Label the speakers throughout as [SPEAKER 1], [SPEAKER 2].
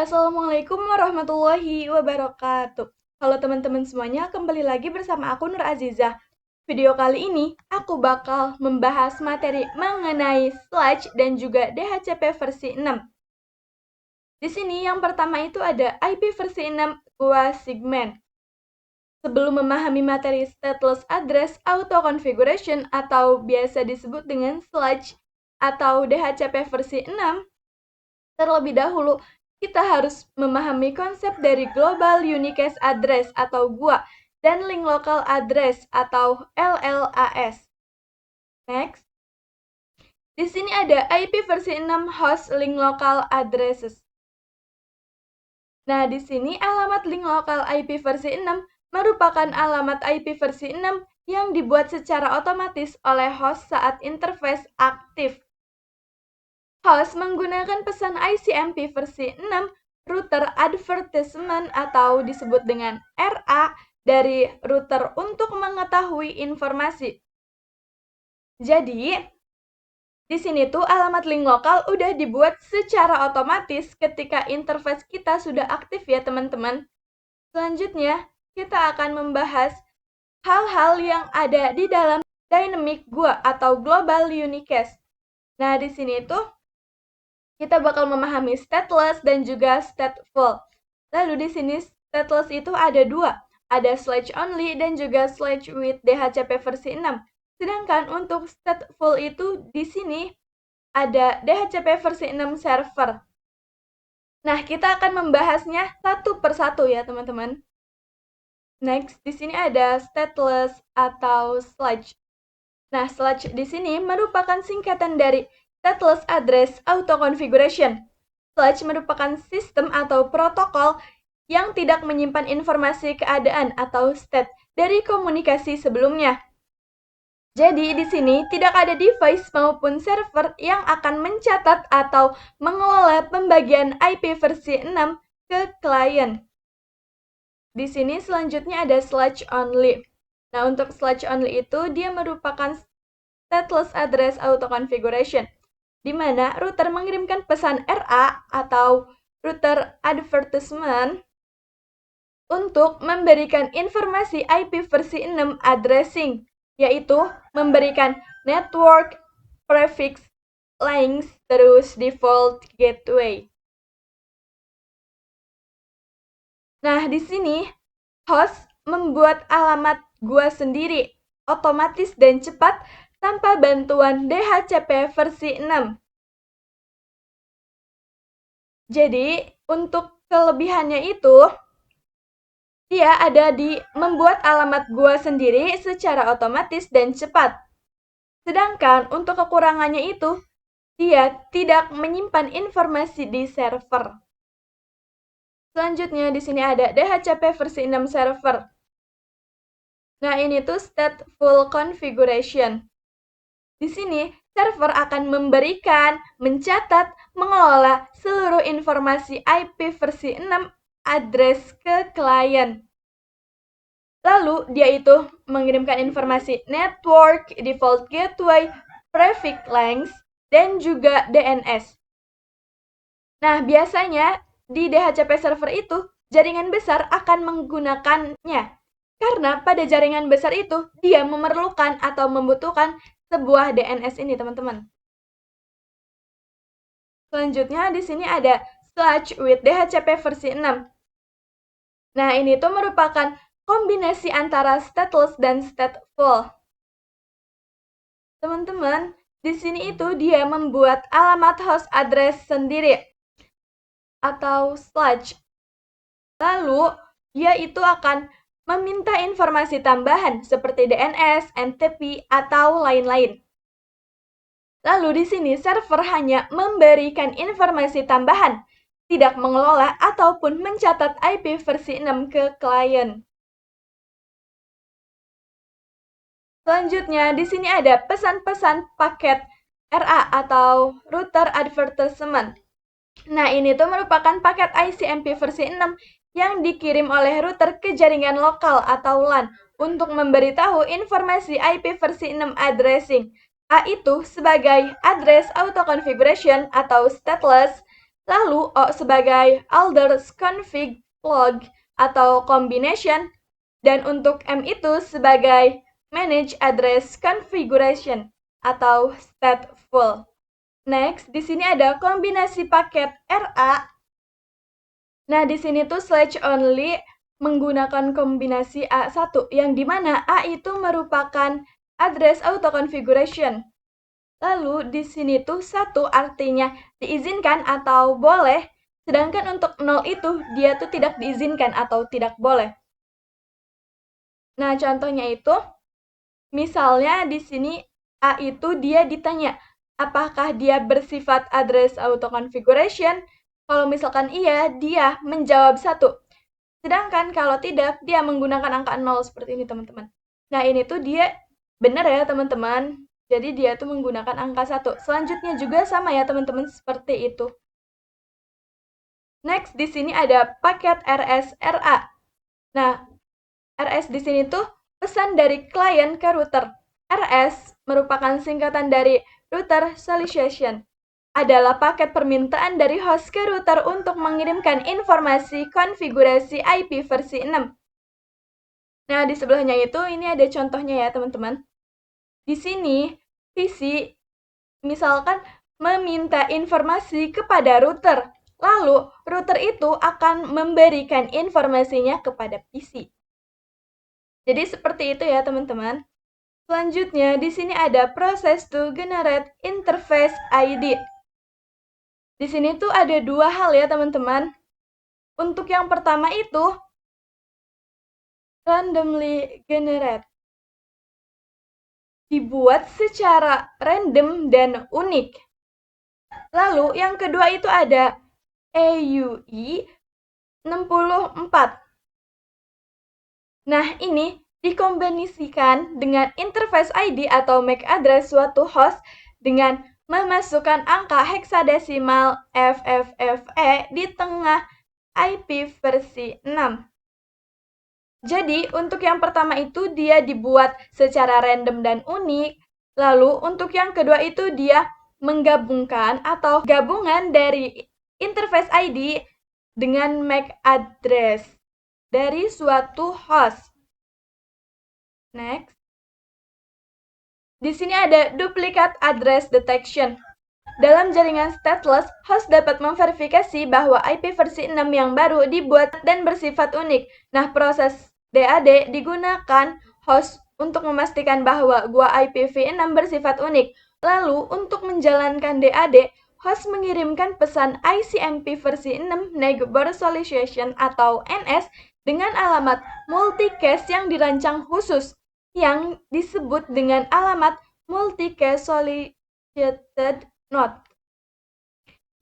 [SPEAKER 1] Assalamualaikum warahmatullahi wabarakatuh. Halo teman-teman semuanya, kembali lagi bersama aku Nur Azizah. Video kali ini aku bakal membahas materi mengenai sludge dan juga DHCP versi 6. Di sini yang pertama itu ada IP versi 6 gua segmen. Sebelum memahami materi stateless address auto configuration atau biasa disebut dengan sludge atau DHCP versi 6, terlebih dahulu kita harus memahami konsep dari Global Unique Address atau GUA dan Link Local Address atau LLAS. Next. Di sini ada IP versi 6 host link local addresses. Nah, di sini alamat link local IP versi 6 merupakan alamat IP versi 6 yang dibuat secara otomatis oleh host saat interface aktif. Host menggunakan pesan ICMP versi 6 router advertisement atau disebut dengan RA dari router untuk mengetahui informasi. Jadi, di sini tuh alamat link lokal udah dibuat secara otomatis ketika interface kita sudah aktif ya teman-teman. Selanjutnya, kita akan membahas hal-hal yang ada di dalam dynamic GUA atau Global Unicast. Nah, di sini tuh kita bakal memahami stateless dan juga stateful. Lalu di sini stateless itu ada dua, ada slash only dan juga slash with DHCP versi 6. Sedangkan untuk stateful itu di sini ada DHCP versi 6 server. Nah, kita akan membahasnya satu persatu ya, teman-teman. Next, di sini ada stateless atau sludge. Nah, sludge di sini merupakan singkatan dari Stateless Address Auto Configuration. Sludge merupakan sistem atau protokol yang tidak menyimpan informasi keadaan atau state dari komunikasi sebelumnya. Jadi di sini tidak ada device maupun server yang akan mencatat atau mengelola pembagian IP versi 6 ke klien. Di sini selanjutnya ada sludge only. Nah, untuk sludge only itu dia merupakan Stateless Address Auto Configuration, di mana router mengirimkan pesan RA atau router advertisement untuk memberikan informasi IP versi 6 addressing, yaitu memberikan network prefix links terus default gateway. Nah, di sini host membuat alamat gua sendiri, otomatis dan cepat tanpa bantuan DHCP versi 6. Jadi, untuk kelebihannya itu, dia ada di membuat alamat gua sendiri secara otomatis dan cepat. Sedangkan untuk kekurangannya itu, dia tidak menyimpan informasi di server. Selanjutnya di sini ada DHCP versi 6 server. Nah, ini tuh stateful configuration. Di sini, server akan memberikan, mencatat, mengelola seluruh informasi IP versi 6 address ke klien. Lalu, dia itu mengirimkan informasi network, default gateway, prefix links, dan juga DNS. Nah, biasanya di DHCP server itu, jaringan besar akan menggunakannya. Karena pada jaringan besar itu, dia memerlukan atau membutuhkan sebuah DNS ini, teman-teman. Selanjutnya di sini ada sludge with DHCP versi 6. Nah, ini tuh merupakan kombinasi antara stateless dan stateful. Teman-teman, di sini itu dia membuat alamat host address sendiri atau sludge. Lalu, dia itu akan meminta informasi tambahan seperti DNS, NTP, atau lain-lain. Lalu di sini server hanya memberikan informasi tambahan, tidak mengelola ataupun mencatat IP versi 6 ke klien. Selanjutnya di sini ada pesan-pesan paket RA atau router advertisement. Nah, ini tuh merupakan paket ICMP versi 6 yang dikirim oleh router ke jaringan lokal atau LAN untuk memberitahu informasi IP versi 6 addressing. A itu sebagai address auto configuration atau stateless, lalu O sebagai others config log atau combination, dan untuk M itu sebagai manage address configuration atau stateful. Next, di sini ada kombinasi paket RA. Nah, di sini tuh slash only menggunakan kombinasi A1, yang dimana A itu merupakan address auto configuration. Lalu di sini tuh 1 artinya diizinkan atau boleh, sedangkan untuk 0 itu dia tuh tidak diizinkan atau tidak boleh. Nah, contohnya itu misalnya di sini A itu dia ditanya, apakah dia bersifat address auto configuration? Kalau misalkan iya, dia menjawab 1. Sedangkan kalau tidak, dia menggunakan angka 0 seperti ini, teman-teman. Nah, ini tuh dia benar ya, teman-teman. Jadi dia tuh menggunakan angka 1. Selanjutnya juga sama ya, teman-teman, seperti itu. Next, di sini ada paket RS-RA. Nah, RS di sini tuh pesan dari klien ke router. RS merupakan singkatan dari router solicitation. Adalah paket permintaan dari host ke router untuk mengirimkan informasi konfigurasi IP versi 6. Nah, di sebelahnya itu ini ada contohnya ya, teman-teman. Di sini, PC misalkan meminta informasi kepada router. Lalu, router itu akan memberikan informasinya kepada PC. Jadi seperti itu ya, teman-teman. Selanjutnya, di sini ada proses to generate interface ID. Di sini tuh ada dua hal ya, teman-teman. Untuk yang pertama itu, randomly generate. Dibuat secara random dan unik. Lalu, yang kedua itu ada AUI 64. Nah, ini dikombinasikan dengan interface ID atau MAC address suatu host dengan memasukkan angka heksadesimal FFFE di tengah IP versi 6. Jadi, untuk yang pertama itu dia dibuat secara random dan unik. Lalu, untuk yang kedua itu dia menggabungkan atau gabungan dari interface ID dengan MAC address dari suatu host. Next. Di sini ada duplicate address detection. Dalam jaringan stateless, host dapat memverifikasi bahwa IP versi 6 yang baru dibuat dan bersifat unik. Nah, proses DAD digunakan host untuk memastikan bahwa IPv6 bersifat unik. Lalu, untuk menjalankan DAD, host mengirimkan pesan ICMP versi 6 Neighbor Solicitation atau NS dengan alamat multicast yang dirancang khusus, yang disebut dengan alamat multicast solicited node.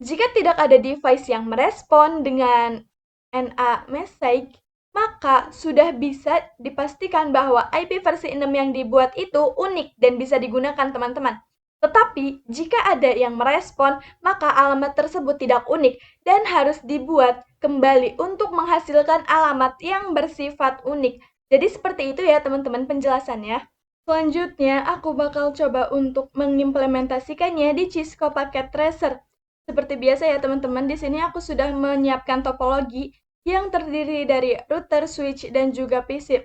[SPEAKER 1] Jika tidak ada device yang merespon dengan NA message, maka sudah bisa dipastikan bahwa IP versi 6 yang dibuat itu unik dan bisa digunakan, teman-teman. Tetapi, jika ada yang merespon, maka alamat tersebut tidak unik dan harus dibuat kembali untuk menghasilkan alamat yang bersifat unik. Jadi seperti itu ya, teman-teman, penjelasannya. Selanjutnya, aku bakal coba untuk mengimplementasikannya di Cisco Packet Tracer. Seperti biasa ya, teman-teman, di sini aku sudah menyiapkan topologi yang terdiri dari router, switch, dan juga PC.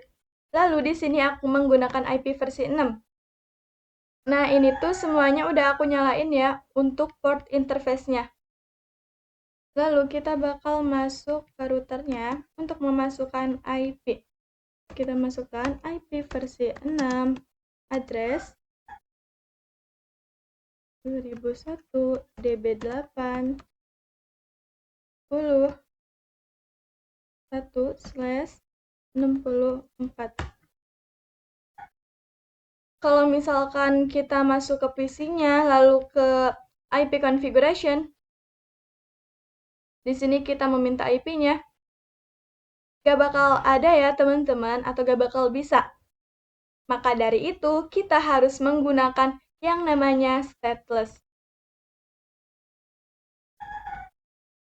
[SPEAKER 1] Lalu di sini aku menggunakan IP versi 6. Nah, ini tuh semuanya udah aku nyalain ya untuk port interface-nya. Lalu kita bakal masuk ke routernya untuk memasukkan IP. Kita masukkan IP versi 6, address 2001 db8 10 1/64. Kalau misalkan kita masuk ke PC-nya, lalu ke IP configuration, di sini kita meminta IP-nya, gak bakal ada ya teman-teman, atau gak bakal bisa. Maka dari itu, kita harus menggunakan yang namanya stateless.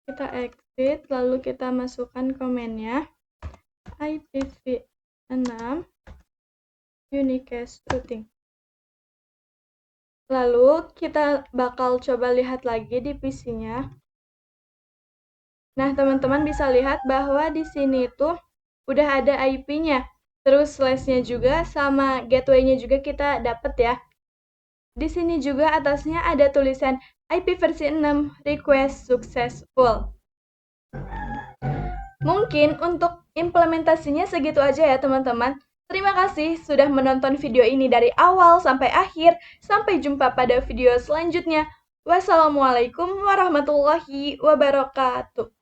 [SPEAKER 1] Kita exit, lalu kita masukkan komennya, IPv6 unicast routing. Lalu kita bakal coba lihat lagi di PC-nya. Nah, teman-teman bisa lihat bahwa di sini tuh udah ada IP-nya. Terus slash-nya juga sama gateway-nya juga kita dapat ya. Di sini juga atasnya ada tulisan IP versi 6 request successful. Mungkin untuk implementasinya segitu aja ya teman-teman. Terima kasih sudah menonton video ini dari awal sampai akhir. Sampai jumpa pada video selanjutnya. Wassalamualaikum warahmatullahi wabarakatuh.